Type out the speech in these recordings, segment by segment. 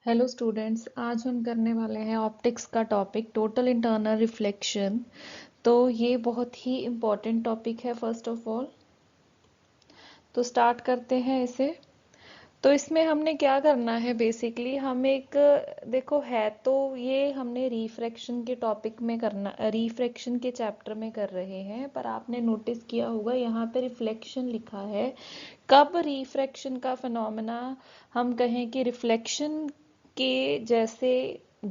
Hello students, आज हम करने वाले हैं ऑप्टिक्स का टॉपिक टोटल इंटरनल रिफ्लेक्शन। तो ये बहुत ही इम्पोर्टेंट टॉपिक है। फर्स्ट ऑफ ऑल तो स्टार्ट करते हैं इसे। तो इसमें हमने क्या करना है, बेसिकली हम एक देखो है तो ये हमने रिफ्रैक्शन के टॉपिक में करना, रिफ्रैक्शन के चैप्टर में कर रहे हैं, पर आपने नोटिस किया होगा यहाँ पे रिफ्लेक्शन लिखा है। कब रिफ्रैक्शन का फिनोमेना हम कहें कि रिफ्लेक्शन के जैसे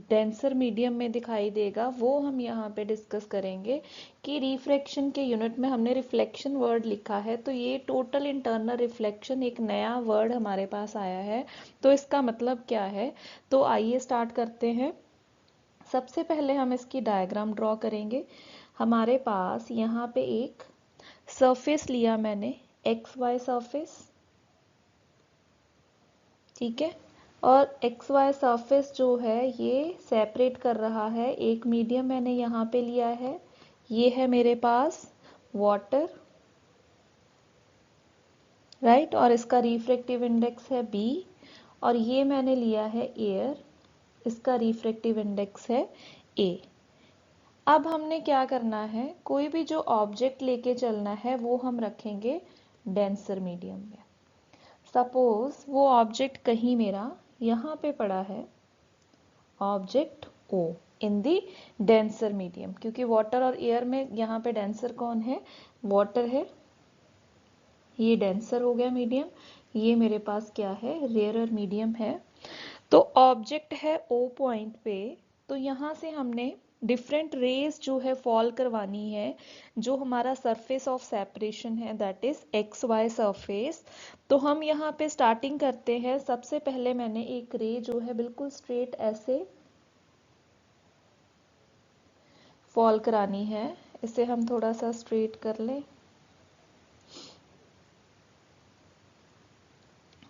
डेंसर मीडियम में दिखाई देगा, वो हम यहाँ पे डिस्कस करेंगे कि रिफ्रैक्शन के यूनिट में हमने रिफ्लेक्शन वर्ड लिखा है। तो ये टोटल इंटरनल रिफ्लेक्शन एक नया वर्ड हमारे पास आया है, तो इसका मतलब क्या है। तो आइए स्टार्ट करते हैं। सबसे पहले हम इसकी डायग्राम ड्रॉ करेंगे। हमारे पास यहाँ पे एक सरफेस लिया मैंने, एक्स वाई सरफेस, ठीक है। और एक्स वाई सरफेस जो है ये सेपरेट कर रहा है, एक मीडियम मैंने यहाँ पे लिया है, ये है मेरे पास वाटर, राइट, और इसका रिफ्रैक्टिव इंडेक्स है बी। और ये मैंने लिया है एयर, इसका रिफ्रैक्टिव इंडेक्स है ए। अब हमने क्या करना है, कोई भी जो ऑब्जेक्ट लेके चलना है वो हम रखेंगे डेंसर मीडियम में। सपोज वो ऑब्जेक्ट कहीं मेरा यहाँ पे पड़ा है, object O in the denser medium, क्योंकि वाटर और एयर में यहाँ पे डेंसर कौन है, वाटर है। ये डेंसर हो गया मीडियम, ये मेरे पास क्या है, रेयरर मीडियम है। तो ऑब्जेक्ट है ओ पॉइंट पे, तो यहाँ से हमने डिफरेंट रेज जो है फॉल करवानी है। जो हमारा सरफेस ऑफ सेपरेशन है that is X Y surface. तो हम यहाँ पे स्टार्टिंग करते हैं। सबसे पहले मैंने एक रे जो है बिल्कुल स्ट्रेट ऐसे फॉल करानी है। इसे हम थोड़ा सा स्ट्रेट कर लें,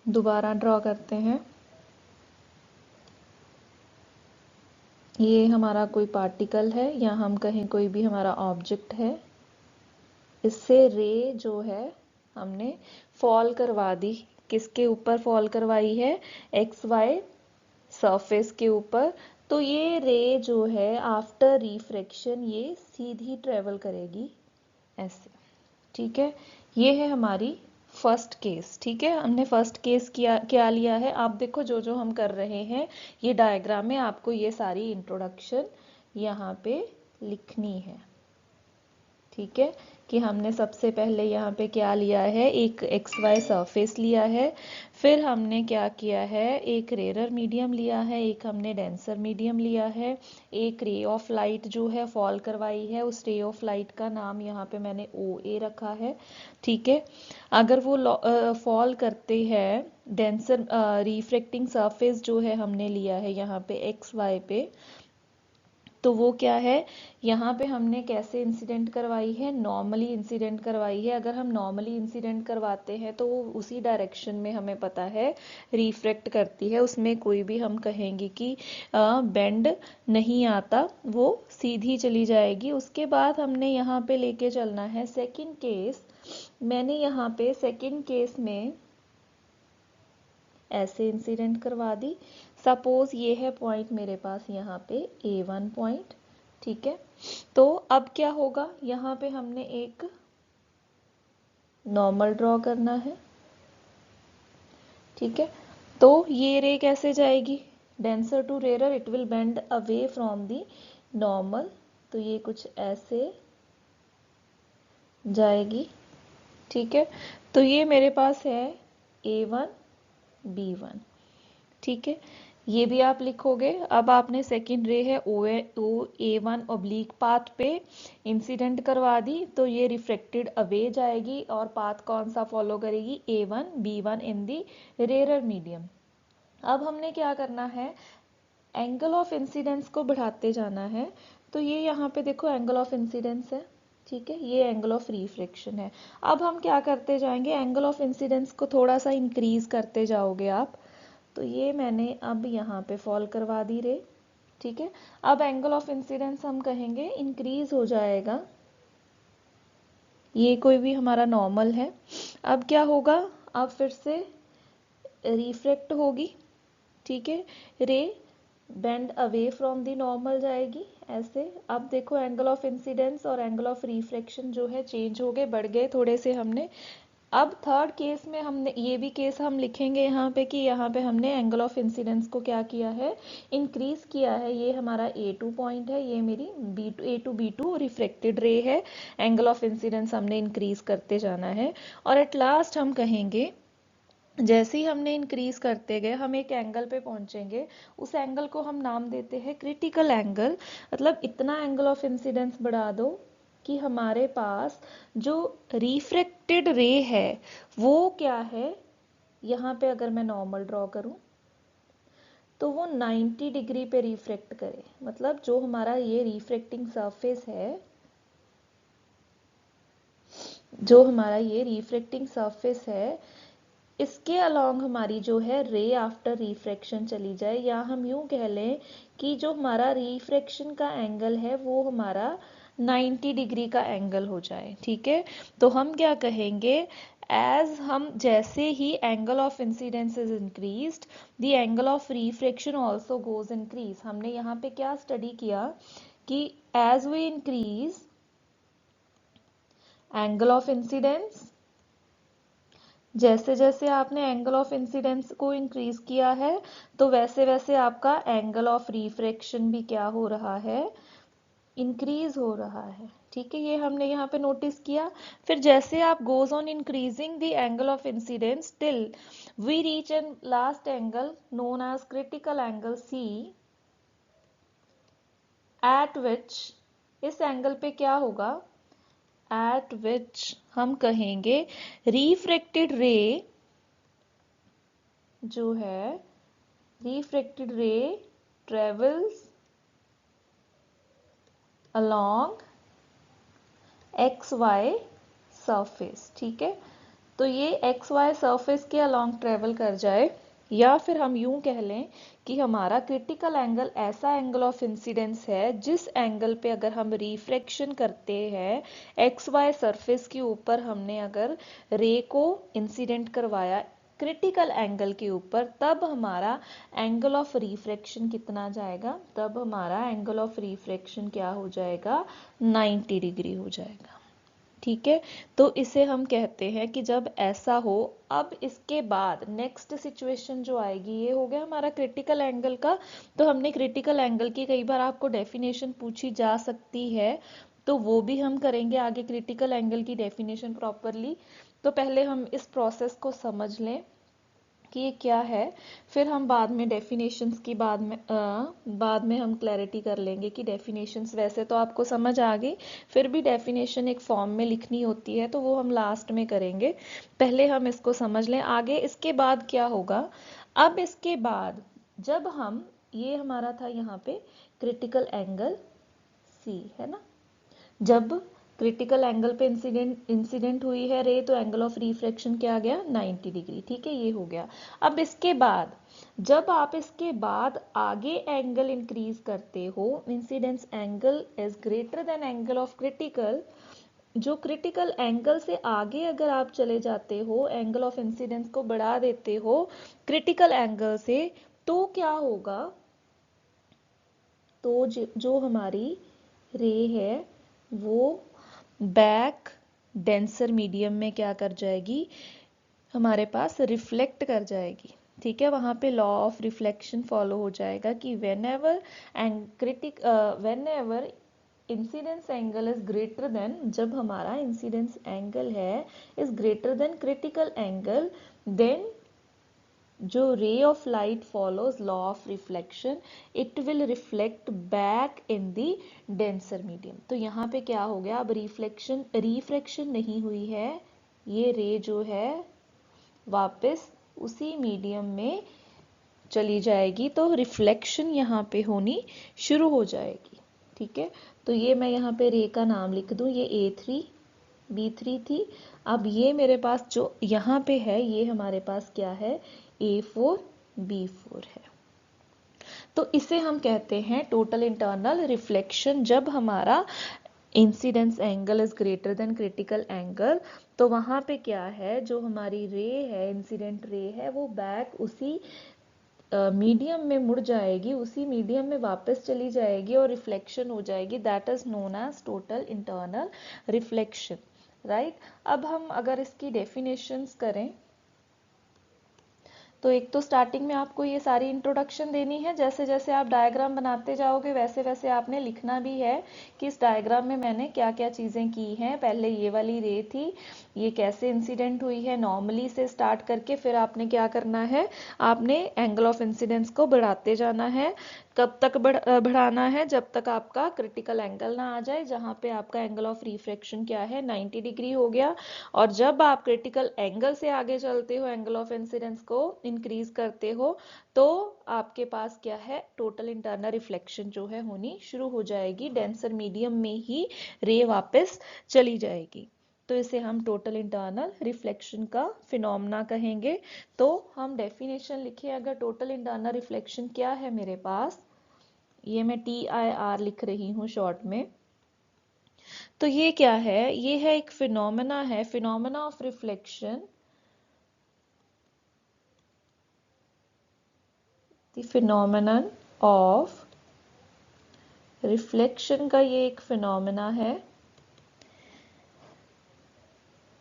दोबारा ड्रॉ करते हैं। ये हमारा कोई पार्टिकल है या हम कहें कोई भी हमारा ऑब्जेक्ट है। इससे रे जो है हमने फॉल करवा दी। किसके ऊपर फॉल करवाई है, एक्स वाई सरफेस के ऊपर। तो ये रे जो है आफ्टर रिफ्रैक्शन ये सीधी ट्रेवल करेगी ऐसे, ठीक है। ये है हमारी फर्स्ट केस, ठीक है। हमने फर्स्ट केस किया, क्या लिया है, आप देखो जो जो हम कर रहे हैं ये डायग्राम में आपको ये सारी इंट्रोडक्शन यहाँ पे लिखनी है, ठीक है। कि हमने सबसे पहले यहाँ पे क्या लिया है, एक एक्स वाई सरफेस लिया है। फिर हमने क्या किया है, एक रेयरर मीडियम लिया है, एक हमने डेंसर मीडियम लिया है। एक रे ऑफ लाइट जो है फॉल करवाई है, उस रे ऑफ लाइट का नाम यहाँ पे मैंने ओ ए रखा है, ठीक है। अगर वो फॉल करते हैं डेंसर, रिफ्रैक्टिंग सरफेस जो है हमने लिया है यहाँ पे एक्स वाई पे, तो वो क्या है, यहाँ पे हमने कैसे इंसिडेंट करवाई है, नॉर्मली इंसिडेंट करवाई है। अगर हम नॉर्मली इंसिडेंट करवाते हैं तो वो उसी डायरेक्शन में हमें पता है रिफ्रैक्ट करती है, उसमें कोई भी हम कहेंगे कि बेंड नहीं आता, वो सीधी चली जाएगी। उसके बाद हमने यहाँ पे लेके चलना है सेकंड केस। मैंने यहाँ पे सेकंड केस में ऐसे इंसिडेंट करवा दी। सपोज ये है पॉइंट मेरे पास यहाँ पे A1 पॉइंट, ठीक है। तो अब क्या होगा, यहाँ पे हमने एक नॉर्मल ड्रॉ करना है, ठीक है। तो ये रे कैसे जाएगी, denser to rare, it will bend away from the normal. तो ये कुछ ऐसे जाएगी, ठीक है। तो ये मेरे पास है A1 B1, ठीक है। ये भी आप लिखोगे। अब आपने सेकंड रे है O A1 ऑब्लिक पाथ पे इंसिडेंट करवा दी, तो ये रिफ्लेक्टेड अवे जाएगी और पाथ कौन सा फॉलो करेगी, A1 B1 इन दी रेयरर मीडियम। अब हमने क्या करना है, एंगल ऑफ इंसिडेंस को बढ़ाते जाना है। तो ये यहाँ पे देखो एंगल ऑफ इंसिडेंस है, ठीक है, ये एंगल ऑफ रिफ्लेक्शन है। अब हम क्या करते जाएंगे, एंगल ऑफ इंसिडेंस को थोड़ा सा इंक्रीज करते जाओगे आप। तो ये मैंने अब यहाँ पे फॉल करवा दी रे, ठीक है। अब एंगल ऑफ इंसिडेंस हम कहेंगे इंक्रीज हो जाएगा, ये कोई भी हमारा नॉर्मल है। अब क्या होगा, अब फिर से रिफ्रैक्ट होगी, ठीक है, रे bend away from the normal जाएगी ऐसे। अब देखो एंगल ऑफ इंसिडेंस और एंगल ऑफ रिफ्रैक्शन जो है चेंज हो गए, बढ़ गए थोड़े से हमने। अब थर्ड केस में हमने ये भी केस हम लिखेंगे यहाँ पे कि यहाँ पे हमने एंगल ऑफ इंसिडेंस को क्या किया है, इंक्रीज किया है। ये हमारा A2 पॉइंट है, ये मेरी A2 B2 रिफ्लेक्टेड रे है। एंगल ऑफ इंसिडेंस हमने इंक्रीज करते जाना है और एट लास्ट हम कहेंगे जैसे ही हमने इंक्रीज करते गए हम एक एंगल पे पहुंचेंगे, उस एंगल को हम नाम देते हैं क्रिटिकल एंगल। मतलब इतना एंगल ऑफ इंसिडेंस बढ़ा दो कि हमारे पास जो रिफ्रैक्टेड रे है वो क्या है, यहाँ पे अगर मैं नॉर्मल ड्रॉ करूं तो वो 90 डिग्री पे रिफ्रैक्ट करे। मतलब जो हमारा ये रिफ्रैक्टिंग सरफेस है, जो हमारा ये रिफ्रैक्टिंग सरफेस है, इसके अलोंग हमारी जो है रे आफ्टर रिफ्रैक्शन चली जाए, या हम यूं कह लें कि जो हमारा रिफ्रैक्शन का एंगल है वो हमारा 90 डिग्री का एंगल हो जाए। ठीक है, तो हम क्या कहेंगे, एज हम जैसे ही angle of incidence is increased the angle of refraction also goes increase. हमने यहाँ पे क्या स्टडी किया कि as we increase angle of incidence, जैसे जैसे आपने एंगल ऑफ इंसिडेंस को इंक्रीज किया है तो वैसे वैसे आपका एंगल ऑफ रिफ्रैक्शन भी क्या हो रहा है, इंक्रीज हो रहा है। ठीक है, ये हमने यहाँ पे नोटिस किया। फिर जैसे आप goes on increasing the angle of incidence till we reach an last angle known as critical angle C, at which, इस एंगल पे क्या होगा, एट विच हम कहेंगे रिफ्रैक्टेड रे जो है, refracted ray travels along X Y surface. ठीक है, तो ये एक्स वाई सरफेस के अलोंग ट्रेवल कर जाए, या फिर हम यूं कह लें कि हमारा क्रिटिकल एंगल ऐसा एंगल ऑफ इंसिडेंस है जिस एंगल पे अगर हम रिफ्रैक्शन करते हैं एक्स वाई सरफेस के ऊपर, हमने अगर रे को इंसिडेंट करवाया क्रिटिकल एंगल के ऊपर, तब हमारा एंगल ऑफ रिफ्रैक्शन कितना जाएगा, तब हमारा एंगल ऑफ रिफ्रैक्शन क्या हो जाएगा, 90 डिग्री हो जाएगा। ठीक है, तो इसे हम कहते हैं कि जब ऐसा हो, अब इसके बाद नेक्स्ट सिचुएशन जो आएगी, ये हो गया हमारा क्रिटिकल एंगल का। तो हमने क्रिटिकल एंगल की कई बार आपको डेफिनेशन पूछी जा सकती है, तो वो भी हम करेंगे आगे, क्रिटिकल एंगल की डेफिनेशन प्रॉपरली। तो पहले हम इस प्रोसेस को समझ लें कि ये क्या है, फिर हम बाद में डेफिनेशंस की बाद में हम क्लैरिटी कर लेंगे कि डेफिनेशंस वैसे तो आपको समझ आ गई, फिर भी डेफिनेशन एक फॉर्म में लिखनी होती है तो वो हम लास्ट में करेंगे। पहले हम इसको समझ लें आगे, इसके बाद क्या होगा। अब इसके बाद जब हम, ये हमारा था यहाँ पे क्रिटिकल एंगल सी है ना, जब क्रिटिकल एंगल पे इंसिडेंट हुई है रे तो एंगल ऑफ रिफ्रैक्शन क्या आ गया, 90 डिग्री। ठीक है, ये हो गया। अब इसके बाद जब आप इसके बाद आगे एंगल इंक्रीज करते हो, incidence angle is greater then angle of critical, जो क्रिटिकल एंगल से आगे अगर आप चले जाते हो, एंगल ऑफ इंसिडेंस को बढ़ा देते हो क्रिटिकल एंगल से, तो क्या होगा, तो जो हमारी रे है वो बैक डेंसर मीडियम में क्या कर जाएगी, हमारे पास रिफ्लेक्ट कर जाएगी। ठीक है, वहां पे लॉ ऑफ रिफ्लेक्शन फॉलो हो जाएगा कि whenever incidence angle is greater than, जब हमारा इंसिडेंस एंगल है is greater than critical angle, then जो ray of light follows law of reflection, it will reflect back in the denser medium. तो यहाँ पे क्या हो गया, अब रिफ्रैक्शन नहीं हुई है, ये रे जो है वापस उसी मीडियम में चली जाएगी, तो रिफ्लेक्शन यहाँ पे होनी शुरू हो जाएगी। ठीक है, तो ये मैं यहाँ पे रे का नाम लिख दूं, ये A3 B3 थी। अब ये मेरे पास जो यहाँ पे है, ये हमारे पास क्या है, A4 B4 है। तो इसे हम कहते हैं टोटल इंटरनल रिफ्लेक्शन। जब हमारा incidence angle is greater than critical angle, तो वहां पे क्या है, जो हमारी रे है, इंसिडेंट रे है, वो बैक उसी मीडियम में मुड़ जाएगी, उसी मीडियम में वापस चली जाएगी और रिफ्लेक्शन हो जाएगी, that is known as total internal reflection, right. अब हम अगर इसकी डेफिनेशंस करें तो एक तो स्टार्टिंग में आपको ये सारी इंट्रोडक्शन देनी है, जैसे जैसे आप डायग्राम बनाते जाओगे वैसे वैसे आपने लिखना भी है कि इस डायग्राम में मैंने क्या क्या चीज़ें की हैं। पहले ये वाली रे थी, ये कैसे इंसिडेंट हुई है, नॉर्मली से स्टार्ट करके फिर आपने क्या करना है, आपने एंगल ऑफ इंसिडेंस को बढ़ाते जाना है। कब तक बढ़ाना है, जब तक आपका क्रिटिकल एंगल ना आ जाए, जहाँ पे आपका एंगल ऑफ रिफ्रैक्शन क्या है 90 डिग्री हो गया। और जब आप क्रिटिकल एंगल से आगे चलते हो, एंगल ऑफ इंसिडेंस को इंक्रीज करते हो, तो आपके पास क्या है, टोटल इंटरनल रिफ्लेक्शन जो है होनी शुरू हो जाएगी, डेंसर मीडियम में ही रे वापस चली जाएगी। तो इसे हम टोटल इंटरनल रिफ्लेक्शन का फिनोमेना कहेंगे। तो हम डेफिनेशन लिखे, अगर टोटल इंटरनल रिफ्लेक्शन क्या है मेरे पास, ये मैं TIR लिख रही हूँ शॉर्ट में। तो ये क्या है, ये है एक फिनोमेना है, phenomena of reflection, the phenomenon of reflection का ये एक फिनोमेना है।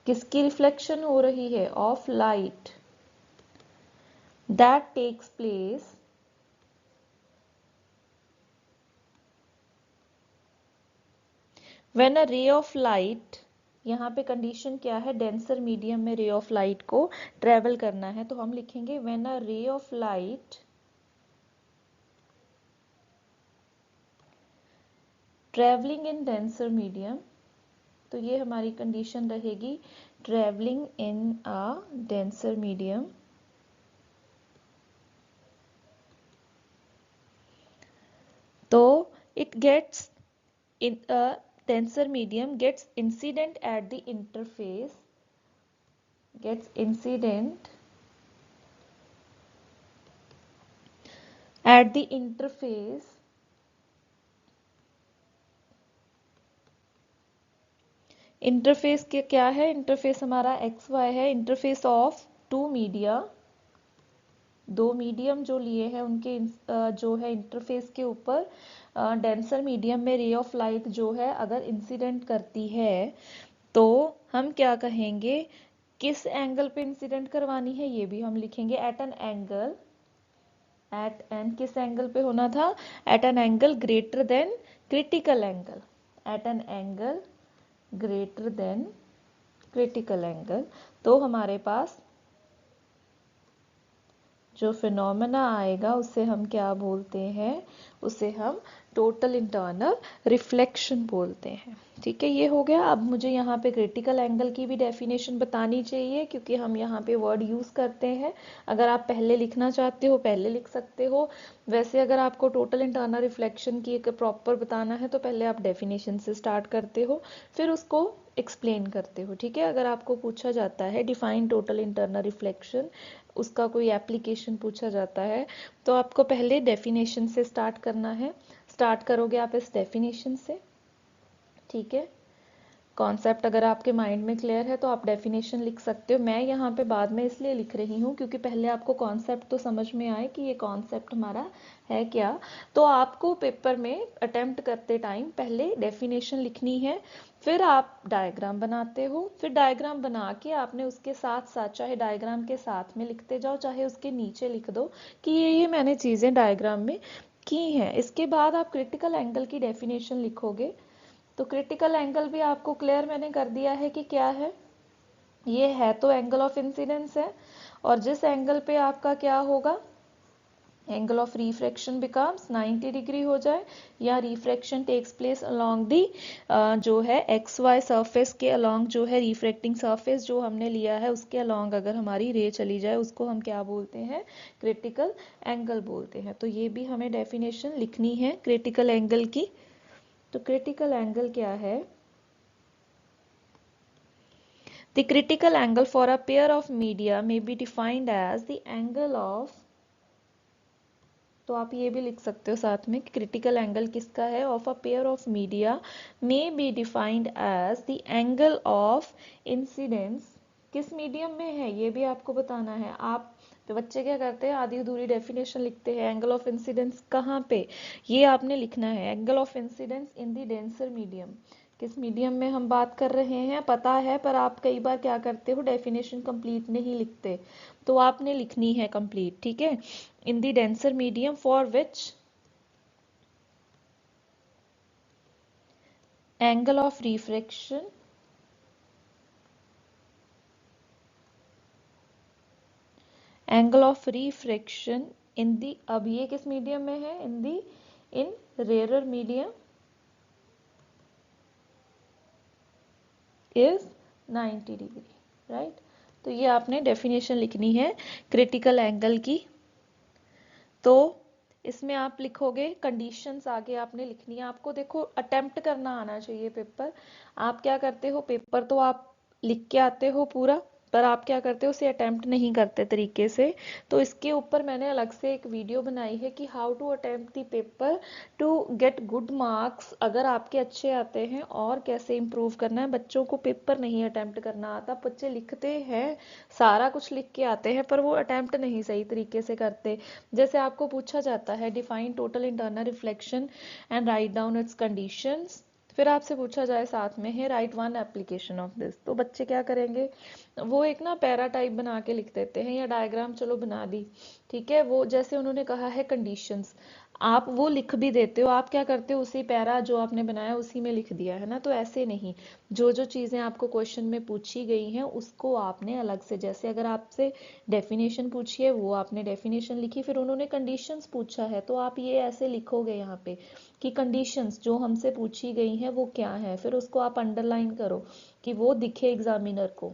किसकी रिफ्लेक्शन हो रही है, of light, that takes place when a ray of light, यहाँ पे कंडीशन क्या है, डेंसर मीडियम में रे ऑफ लाइट को ट्रेवल करना है, तो हम लिखेंगे when a ray of light travelling in denser medium, तो ये हमारी कंडीशन रहेगी, travelling in a denser medium, तो it gets in a denser medium gets incident at the interface, gets incident at the interface interface के क्या है, interface हमारा XY है, इंटरफेस ऑफ टू मीडिया, दो मीडियम जो लिए हैं उनके जो है इंटरफेस के ऊपर डेंसर मीडियम में रे ऑफ लाइट जो है अगर इंसिडेंट करती है, तो हम क्या कहेंगे, किस एंगल पे इंसिडेंट करवानी है ये भी हम लिखेंगे, at an angle, at an किस एंगल पे होना था, at an angle greater than critical angle, at an angle greater than critical angle. तो हमारे पास जो फिनोमेना आएगा उसे हम क्या बोलते हैं, उसे हम टोटल इंटरनल रिफ्लेक्शन बोलते हैं। ठीक है, ये हो गया। अब मुझे यहाँ पे क्रिटिकल एंगल की भी डेफिनेशन बतानी चाहिए, क्योंकि हम यहाँ पे वर्ड यूज करते हैं। अगर आप पहले लिखना चाहते हो पहले लिख सकते हो, वैसे अगर आपको टोटल इंटरनल रिफ्लेक्शन की एक प्रॉपर बताना है तो पहले आप डेफिनेशन से स्टार्ट करते हो, फिर उसको एक्सप्लेन करते हो। ठीक है, अगर आपको पूछा जाता है डिफाइन टोटल इंटरनल रिफ्लेक्शन, उसका कोई एप्लीकेशन पूछा जाता है, तो आपको पहले डेफिनेशन से स्टार्ट करना है। स्टार्ट करोगे आप इस डेफिनेशन से, ठीक है। कॉन्सेप्ट अगर आपके माइंड में क्लियर है तो आप डेफिनेशन लिख सकते हो। मैं यहाँ पे बाद में इसलिए लिख रही हूँ क्योंकि पहले आपको कॉन्सेप्ट तो समझ में आए कि ये कॉन्सेप्ट हमारा है क्या। तो आपको पेपर में अटेम्प्ट करते टाइम पहले डेफिनेशन लिखनी है, फिर आप डायग्राम बनाते हो, फिर डायग्राम बना के आपने उसके साथ साथ, चाहे डायग्राम के साथ में लिखते जाओ चाहे उसके नीचे लिख दो कि ये मैंने चीज़ें डायग्राम में की हैं। इसके बाद आप क्रिटिकल एंगल की डेफिनेशन लिखोगे। तो क्रिटिकल एंगल भी आपको क्लियर मैंने कर दिया है कि क्या है, ये है तो एंगल ऑफ इंसिडेंस है, और जिस एंगल पे आपका क्या होगा, angle of refraction becomes 90 degree हो जाए, या refraction takes place along the जो है XY सरफेस के अलोंग, जो है रिफ्रैक्टिंग सरफेस जो हमने लिया है उसके अलोंग अगर हमारी रे चली जाए, उसको हम क्या बोलते हैं, क्रिटिकल एंगल बोलते हैं। तो ये भी हमें डेफिनेशन लिखनी है क्रिटिकल एंगल की। तो क्रिटिकल एंगल क्या है, the critical angle for a pair of media may be defined as the angle of, तो आप ये भी लिख सकते हो साथ में कि क्रिटिकल एंगल किसका है, of a pair of media may be defined as the angle of incidence, किस मीडियम में है ये भी आपको बताना है। आप तो बच्चे क्या करते हैं, आधी अधूरी डेफिनेशन लिखते हैं। एंगल ऑफ इंसिडेंस कहाँ पे, ये आपने लिखना है। Angle of incidence in the denser medium, किस मीडियम में हम बात कर रहे हैं पता है, पर आप कई बार क्या करते हो, डेफिनेशन कंप्लीट नहीं लिखते, तो आपने लिखनी है कंप्लीट, ठीक है। In the denser medium for which angle of refraction angle of refraction in the, अब ये किस मीडियम में है, in the in rare medium is 90 degree, right. तो ये आपने डेफिनेशन लिखनी है क्रिटिकल एंगल की। तो इसमें आप लिखोगे कंडीशंस, आगे आपने लिखनी है। आपको देखो अटेम्प्ट करना आना चाहिए पेपर। आप क्या करते हो, पेपर तो आप लिख के आते हो पूरा, पर आप क्या करते हो, उसे अटेम्प्ट नहीं करते तरीके से। तो इसके ऊपर मैंने अलग से एक वीडियो बनाई है कि how to attempt the paper to get good marks, अगर आपके अच्छे आते हैं, और कैसे इम्प्रूव करना है। बच्चों को पेपर नहीं अटेम्प्ट करना आता, बच्चे लिखते हैं, सारा कुछ लिख के आते हैं, पर वो अटेम्प्ट नहीं सही तरीके से करते। जैसे आपको पूछा जाता है define total internal reflection and write down it's conditions, फिर आपसे पूछा जाए साथ में है right one application of this, तो बच्चे क्या करेंगे, वो एक ना पैरा टाइप बना के लिख देते हैं, या डायग्राम चलो बना दी, ठीक है। वो जैसे उन्होंने कहा है कंडीशंस, आप वो लिख भी देते हो, आप क्या करते हो, उसी पैरा जो आपने बनाया उसी में लिख दिया है ना। तो ऐसे नहीं, जो जो चीज़ें आपको क्वेश्चन में पूछी गई हैं उसको आपने अलग से, जैसे अगर आपसे डेफिनेशन पूछी है वो आपने डेफिनेशन लिखी, फिर उन्होंने कंडीशंस पूछा है तो आप ये ऐसे लिखोगे यहाँ पे कि कंडीशंस जो हमसे पूछी गई हैं वो क्या है, फिर उसको आप अंडरलाइन करो कि वो दिखे एग्जामिनर को।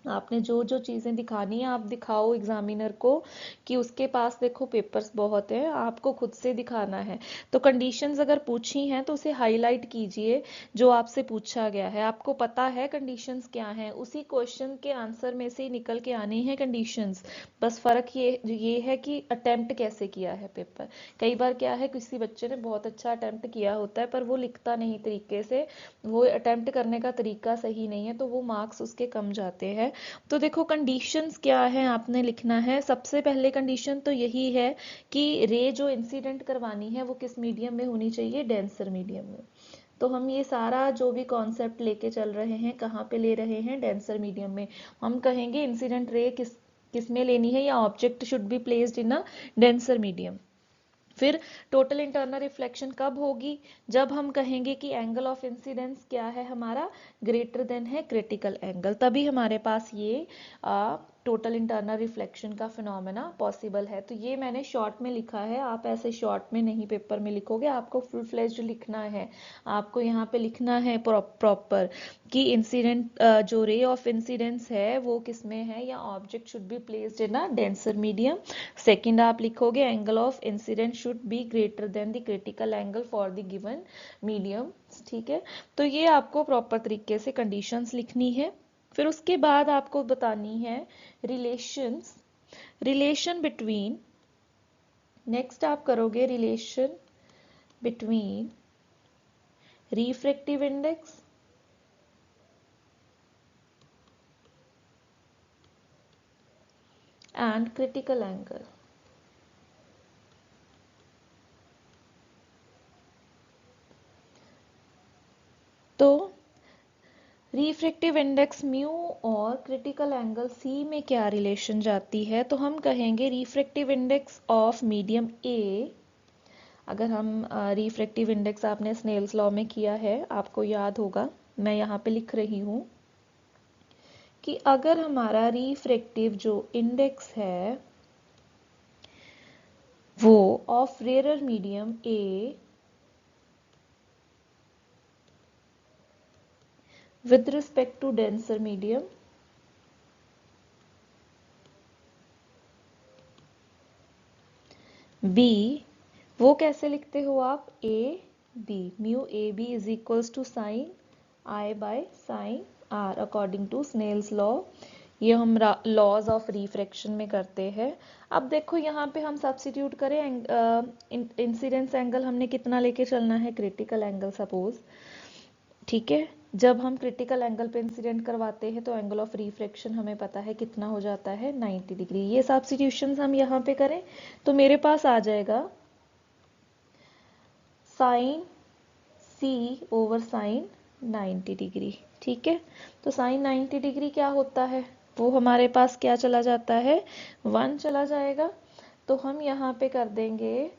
आपने जो जो चीज़ें दिखानी है आप दिखाओ एग्जामिनर को कि उसके पास देखो पेपर्स बहुत हैं, आपको खुद से दिखाना है। तो कंडीशंस अगर पूछी हैं तो उसे हाईलाइट कीजिए, जो आपसे पूछा गया है आपको पता है कंडीशंस क्या हैं, उसी क्वेश्चन के आंसर में से ही निकल के आनी है कंडीशंस। बस फ़र्क ये है कि अटेम्प्ट कैसे किया है पेपर। कई बार क्या है, किसी बच्चे ने बहुत अच्छा अटेम्प्ट किया होता है पर वो लिखता नहीं तरीके से, वो अटेम्प्ट करने का तरीका सही नहीं है, तो वो मार्क्स उसके कम जाते हैं। तो देखो कंडीशंस क्या है आपने लिखना है। सबसे पहले कंडीशन तो यही है कि रे जो इंसिडेंट करवानी है वो किस मीडियम में होनी चाहिए, डेंसर मीडियम में। तो हम ये सारा जो भी कॉन्सेप्ट लेके चल रहे हैं कहाँ पे ले रहे हैं, डेंसर मीडियम में। हम कहेंगे इंसिडेंट रे किस में लेनी है, या object should be placed in a denser medium. फिर टोटल इंटरनल रिफ्लेक्शन कब होगी, जब हम कहेंगे कि एंगल ऑफ इंसिडेंस क्या है हमारा, ग्रेटर देन है क्रिटिकल एंगल, तभी हमारे पास ये टोटल इंटरनल रिफ्लेक्शन का फिनोमेना पॉसिबल है। तो ये मैंने शॉर्ट में लिखा है, आप ऐसे शॉर्ट में नहीं पेपर में लिखोगे, आपको फुल फ्लेज्ड लिखना है। आपको यहाँ पे लिखना है प्रॉपर कि इंसिडेंट जो रे ऑफ इंसिडेंस है वो किस में है, या object should be placed in a denser medium. Second आप लिखोगे angle of incident should be greater than the critical angle for the given medium, ठीक है। तो ये आपको प्रॉपर तरीके से कंडीशंस लिखनी है। फिर उसके बाद आपको बतानी है रिलेशन बिटवीन, नेक्स्ट आप करोगे relation between refractive index and critical angle. तो रिफ्रैक्टिव इंडेक्स म्यू और क्रिटिकल एंगल सी में क्या रिलेशन जाती है, तो हम कहेंगे रिफ्रैक्टिव इंडेक्स ऑफ मीडियम ए। अगर हम रिफ्रैक्टिव इंडेक्स आपने स्नेल्स लॉ में किया है आपको याद होगा, मैं यहाँ पे लिख रही हूँ कि अगर हमारा रिफ्रैक्टिव जो इंडेक्स है वो of rare medium A with respect to denser medium B, वो कैसे लिखते हो आप, A B, mu A B is equals to sine i by sine r according to Snell's law. ये हम लॉज ऑफ रिफ्रैक्शन में करते हैं। अब देखो यहाँ पे हम सब्स्टिट्यूट करें, इंसिडेंस एंगल हमने कितना लेके चलना है, क्रिटिकल एंगल सपोज, ठीक है। जब हम क्रिटिकल एंगल पे इंसिडेंट करवाते हैं तो एंगल ऑफ रिफ्रैक्शन हमें पता है कितना हो जाता है 90 डिग्री। ये सब्स्टिट्यूशंस हम यहाँ पे करें तो मेरे पास आ जाएगा साइन सी ओवर साइन 90 डिग्री। ठीक है, तो साइन 90 डिग्री क्या होता है, वो हमारे पास क्या चला जाता है, 1 चला जाएगा। तो हम यहाँ पे कर देंगे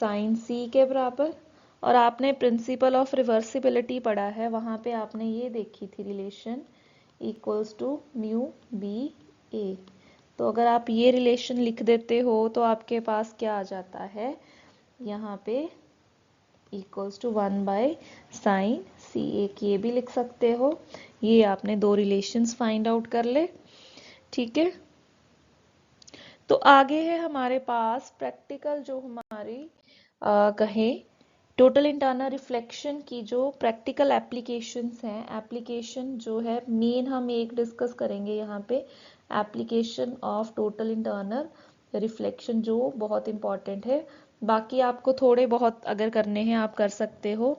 साइन सी के बराबर। और आपने प्रिंसिपल ऑफ रिवर्सिबिलिटी पढ़ा है, वहां पे आपने ये देखी थी relation equals to mu B A. तो अगर आप ये रिलेशन लिख देते हो तो आपके पास क्या आ जाता है, यहाँ पे इक्वल्स टू 1 बाय साइन सी। एक ये भी लिख सकते हो। ये आपने दो रिलेशंस फाइंड आउट कर ले। ठीक है, तो आगे है हमारे पास प्रैक्टिकल, जो हमारी कहें टोटल इंटरनल रिफ्लेक्शन की जो प्रैक्टिकल एप्लीकेशंस हैं। एप्लीकेशन जो है मेन हम एक डिस्कस करेंगे यहाँ पे, application of total internal reflection, जो बहुत इंपॉर्टेंट है। बाकी आपको थोड़े बहुत अगर करने हैं आप कर सकते हो।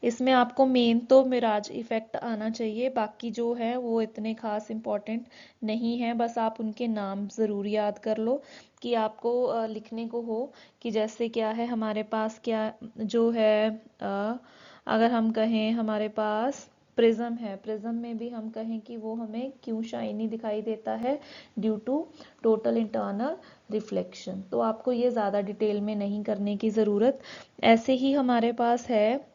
इसमें आपको मेन तो मिराज इफेक्ट आना चाहिए, बाकी जो है वो इतने खास इंपॉर्टेंट नहीं है, बस आप उनके नाम ज़रूर याद कर लो कि आपको लिखने को हो कि जैसे क्या है हमारे पास, क्या जो है अगर हम कहें हमारे पास प्रिज्म है, प्रिज्म में भी हम कहें कि वो हमें क्यों शाइनी दिखाई देता है, due to total internal reflection. तो आपको ये ज़्यादा डिटेल में नहीं करने की ज़रूरत। ऐसे ही हमारे पास है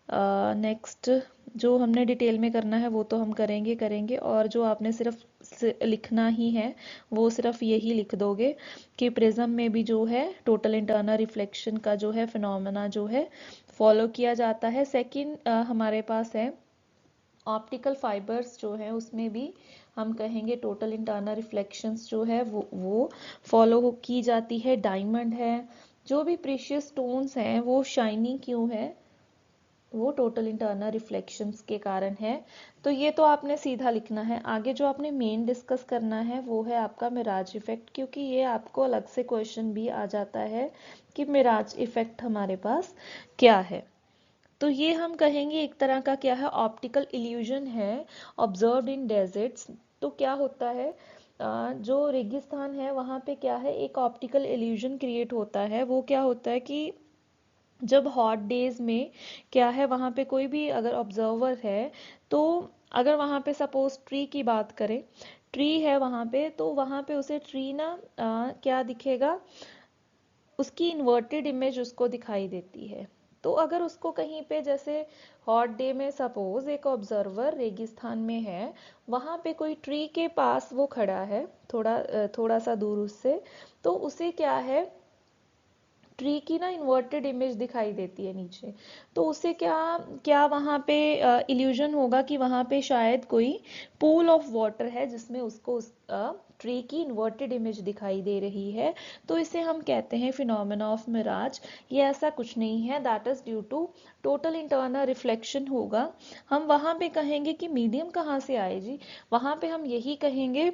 नेक्स्ट, जो हमने डिटेल में करना है वो तो हम करेंगे, और जो आपने सिर्फ लिखना ही है वो सिर्फ यही लिख दोगे कि प्रिज्म में भी जो है टोटल इंटरनल रिफ्लेक्शन का जो है फिनोमेना जो है फॉलो किया जाता है। सेकंड हमारे पास है ऑप्टिकल फाइबर्स, जो है उसमें भी हम कहेंगे टोटल इंटरनल रिफ्लेक्शंस जो है वो फॉलो की जाती है। डायमंड है, जो भी प्रीशियस स्टोन्स हैं वो शाइनी क्यों है, वो टोटल इंटरनल रिफ्लेक्शंस के कारण है। तो ये तो आपने सीधा लिखना है। आगे जो आपने मेन डिस्कस करना है वो है आपका मिराज इफेक्ट, क्योंकि ये आपको अलग से क्वेश्चन भी आ जाता है कि मिराज इफेक्ट हमारे पास क्या है। तो ये हम कहेंगे एक तरह का क्या है, ऑप्टिकल इल्यूजन है ऑब्जर्व्ड इन डेजर्ट्स। तो क्या होता है, जो रेगिस्तान है वहां पे क्या है, एक ऑप्टिकल इल्यूजन क्रिएट होता है। वो क्या होता है कि जब हॉट डेज में क्या है, वहां पे कोई भी अगर ऑब्जर्वर है, तो अगर वहां पे सपोज ट्री की बात करें, ट्री है वहां पे, तो वहां पे उसे ट्री ना क्या दिखेगा, उसकी इन्वर्टेड इमेज उसको दिखाई देती है। तो अगर उसको कहीं पे जैसे हॉट डे में सपोज एक ऑब्जर्वर रेगिस्तान में है, वहां पे कोई ट्री के पास वो खड़ा है, थोड़ा सा दूर उससे, तो उसे क्या है, ट्री की ना इन्वर्टेड इमेज दिखाई देती है नीचे। तो उसे क्या क्या वहां पे इल्यूजन होगा कि वहां पे शायद कोई पूल ऑफ वाटर है जिसमें उसको उस ट्री की इन्वर्टेड इमेज दिखाई दे रही है। तो इसे हम कहते हैं फिनोमेना ऑफ मिराज। ये ऐसा कुछ नहीं है, that is due to total internal reflection होगा। हम वहां पे कहेंगे कि मीडियम कहाँ से आए जी, वहां पे हम यही कहेंगे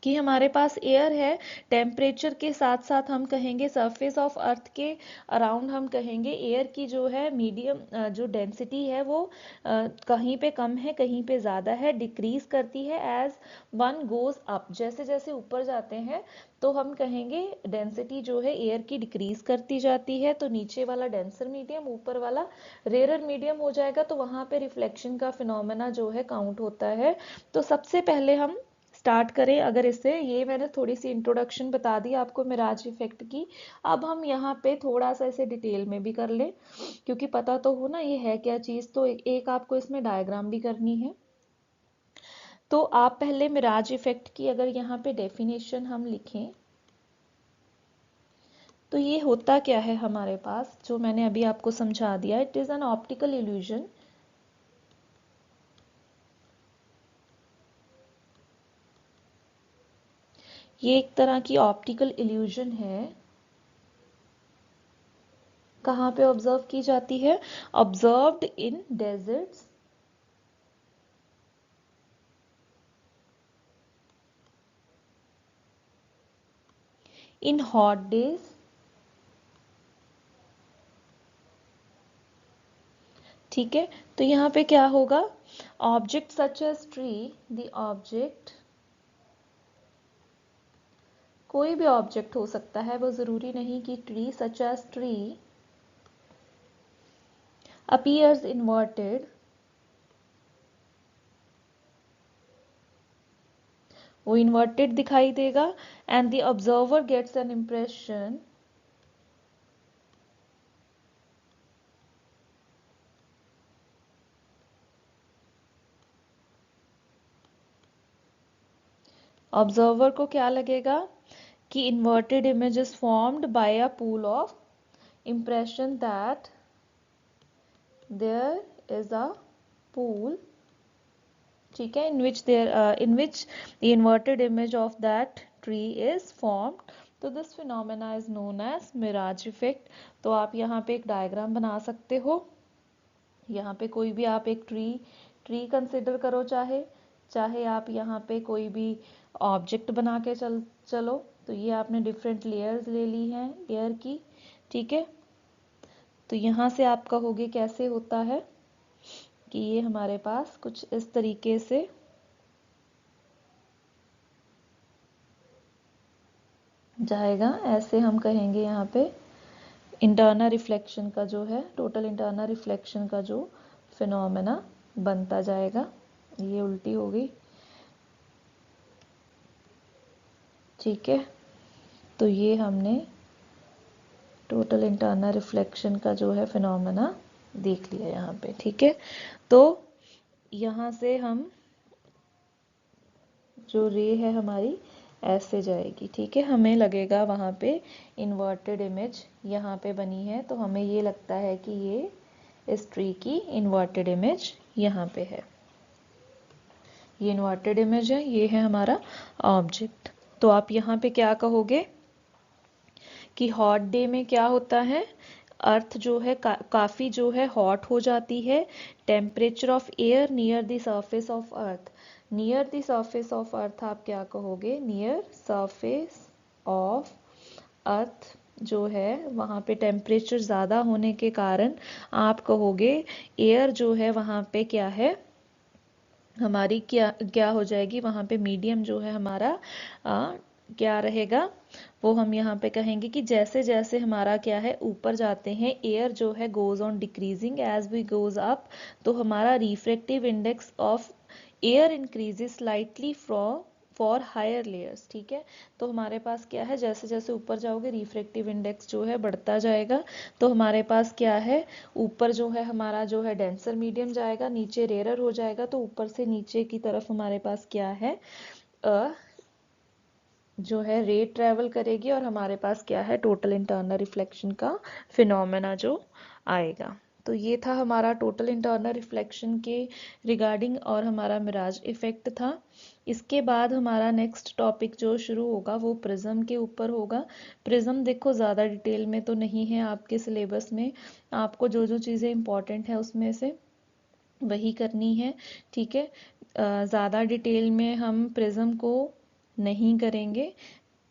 कि हमारे पास एयर है, टेम्परेचर के साथ साथ हम कहेंगे सरफेस ऑफ अर्थ के अराउंड हम कहेंगे एयर की जो है मीडियम जो डेंसिटी है वो कहीं पे कम है कहीं पे ज़्यादा है, डिक्रीज करती है एज वन गोज अप। जैसे जैसे ऊपर जाते हैं तो हम कहेंगे डेंसिटी जो है एयर की डिक्रीज करती जाती है, तो नीचे वाला डेंसर मीडियम, ऊपर वाला रेयर मीडियम हो जाएगा, तो वहां पे रिफ्लेक्शन का फिनोमेना जो है काउंट होता है। तो सबसे पहले हम स्टार्ट करें अगर इससे, ये मैंने थोड़ी सी इंट्रोडक्शन बता दी आपको मिराज इफेक्ट की। अब हम यहाँ पे थोड़ा सा इसे डिटेल में भी कर लें, क्योंकि पता तो हो ना ये है क्या चीज़। तो एक आपको इसमें डायग्राम भी करनी है। तो आप पहले मिराज इफेक्ट की अगर यहाँ पे डेफिनेशन हम लिखें तो ये होता क्या है हमारे पास, जो मैंने अभी आपको समझा दिया, it is an optical illusion ये एक तरह की ऑप्टिकल इल्यूजन है। कहाँ पे ऑब्जर्व की जाती है, observed in deserts in hot days, ठीक है। तो यहाँ पे क्या होगा, object such as tree, the object, कोई भी ऑब्जेक्ट हो सकता है, वो जरूरी नहीं कि tree, such as tree appears inverted, वो inverted दिखाई देगा, and the observer gets an impression observer को क्या लगेगा कि inverted image is formed by a pool of impression, that there is a pool, ठीक है, in which the inverted image of that tree is formed. तो this phenomena is known as mirage effect. तो आप यहाँ पे एक diagram बना सकते हो, यहाँ पे कोई भी आप एक ट्री कंसिडर करो, चाहे चाहे आप यहाँ पे कोई भी ऑब्जेक्ट बना के चलो। तो ये आपने डिफरेंट लेयर्स ले ली हैं एयर की, ठीक है। तो यहाँ से आप कहोगे कैसे होता है कि ये हमारे पास कुछ इस तरीके से जाएगा, ऐसे हम कहेंगे यहाँ पे इंटरनल रिफ्लेक्शन का जो है, टोटल इंटरनल रिफ्लेक्शन का जो फिनोमेना बनता जाएगा। ये उल्टी हो गई, ठीक है। तो ये हमने टोटल इंटरनल रिफ्लेक्शन का जो है फिनोमेना देख लिया यहाँ पे, ठीक है। तो यहाँ से हम जो रे है हमारी ऐसे जाएगी, ठीक है। हमें लगेगा वहाँ पे इन्वर्टेड इमेज यहाँ पे बनी है, तो हमें ये लगता है कि ये इस ट्री की इन्वर्टेड इमेज यहाँ पे है, ये इन्वर्टेड इमेज है, ये है हमारा ऑब्जेक्ट। तो आप यहाँ पे क्या कहोगे कि हॉट डे में क्या होता है, अर्थ जो है काफ़ी जो है हॉट हो जाती है, temperature of air near the surface of earth, near the surface of earth आप क्या कहोगे, नियर सरफेस ऑफ अर्थ जो है वहाँ पे टेम्परेचर ज़्यादा होने के कारण आप कहोगे एयर जो है वहाँ पे क्या है, हमारी क्या क्या हो जाएगी, वहाँ पे मीडियम जो है हमारा क्या रहेगा, वो हम यहाँ पे कहेंगे कि जैसे जैसे हमारा क्या है ऊपर जाते हैं, एयर जो है goes on decreasing as we goes up, तो हमारा refractive index of air increases slightly for higher layers, ठीक है। तो हमारे पास क्या है, जैसे जैसे ऊपर जाओगे रिफ्रैक्टिव इंडेक्स जो है बढ़ता जाएगा, तो हमारे पास क्या है, ऊपर जो है हमारा जो है डेंसर मीडियम जाएगा, नीचे रेयरर हो जाएगा, तो ऊपर से नीचे की तरफ हमारे पास क्या है, जो है रे ट्रेवल करेगी, और हमारे पास क्या है, टोटल इंटरनल रिफ्लेक्शन का फिनोमेना जो आएगा। तो ये था हमारा टोटल इंटरनल रिफ्लेक्शन के रिगार्डिंग, और हमारा मिराज इफेक्ट था। इसके बाद हमारा नेक्स्ट टॉपिक जो शुरू होगा वो प्रिज्म के ऊपर होगा। प्रिज्म देखो ज़्यादा डिटेल में तो नहीं है आपके सिलेबस में, आपको जो जो चीज़ें इंपॉर्टेंट है उसमें से वही करनी है, ठीक है। ज़्यादा डिटेल में हम प्रिज्म को नहीं करेंगे,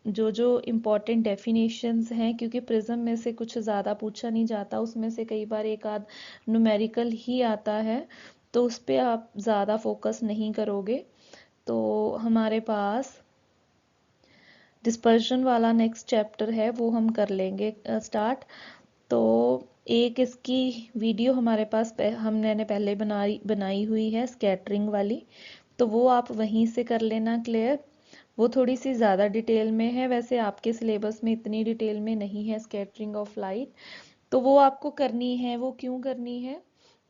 जो जो इम्पॉर्टेंट डेफिनेशंस हैं, क्योंकि प्रिज्म में से कुछ ज़्यादा पूछा नहीं जाता, उसमें से कई बार एक आध न्यूमेरिकल ही आता है, तो उस पर आप ज़्यादा फोकस नहीं करोगे। तो हमारे पास डिस्पर्शन वाला नेक्स्ट चैप्टर है, वो हम कर लेंगे स्टार्ट। तो एक इसकी वीडियो हमारे पास हमने पहले बनाई हुई है स्कैटरिंग वाली, तो वो आप वहीं से कर लेना क्लियर। वो थोड़ी सी ज़्यादा डिटेल में है, वैसे आपके सिलेबस में इतनी डिटेल में नहीं है स्कैटरिंग ऑफ लाइट, तो वो आपको करनी है। वो क्यों करनी है,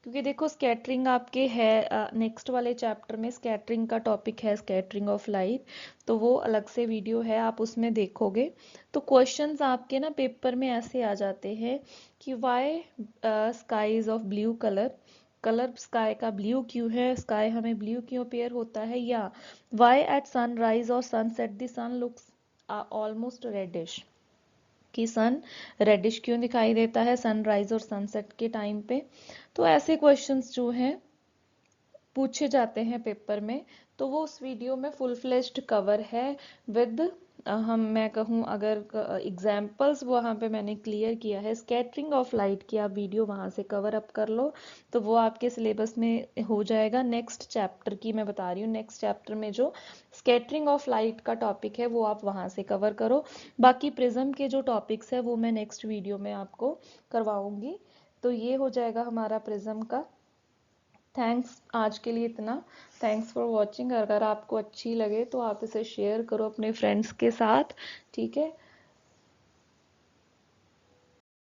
क्योंकि देखो स्कैटरिंग आपके है नेक्स्ट वाले चैप्टर में स्कैटरिंग का टॉपिक है, स्कैटरिंग ऑफ लाइट, तो वो अलग से वीडियो है, आप उसमें देखोगे। तो क्वेश्चंस आपके ना पेपर में ऐसे आ जाते हैं कि why sky is of blue colour, colour sky का ब्लू क्यों है, स्काई हमें ब्लू क्यों अपेयर होता है, या वाई एट सनराइज और sunset the sun looks almost reddish, कि सन रेडिश क्यों दिखाई देता है सनराइज और सनसेट के टाइम पे। तो ऐसे क्वेश्चंस जो हैं पूछे जाते हैं पेपर में, तो वो उस वीडियो में फुल फ्लेश्ड कवर है विद मैं कहूँ अगर एग्जाम्पल्स वहाँ पे मैंने क्लियर किया है, स्कैटरिंग ऑफ लाइट की आप वीडियो वहाँ से कवर अप कर लो तो वो आपके सिलेबस में हो जाएगा। नेक्स्ट चैप्टर की मैं बता रही हूँ, नेक्स्ट चैप्टर में जो स्कैटरिंग ऑफ लाइट का टॉपिक है वो आप वहाँ से कवर करो। बाकी प्रिज्म के जो टॉपिक्स है वो मैं नेक्स्ट वीडियो में आपको करवाऊंगी। तो ये हो जाएगा हमारा प्रिज्म का। थैंक्स आज के लिए इतना। Thanks for watching. अगर आपको अच्छी लगे तो आप इसे शेयर करो अपने फ्रेंड्स के साथ, ठीक है।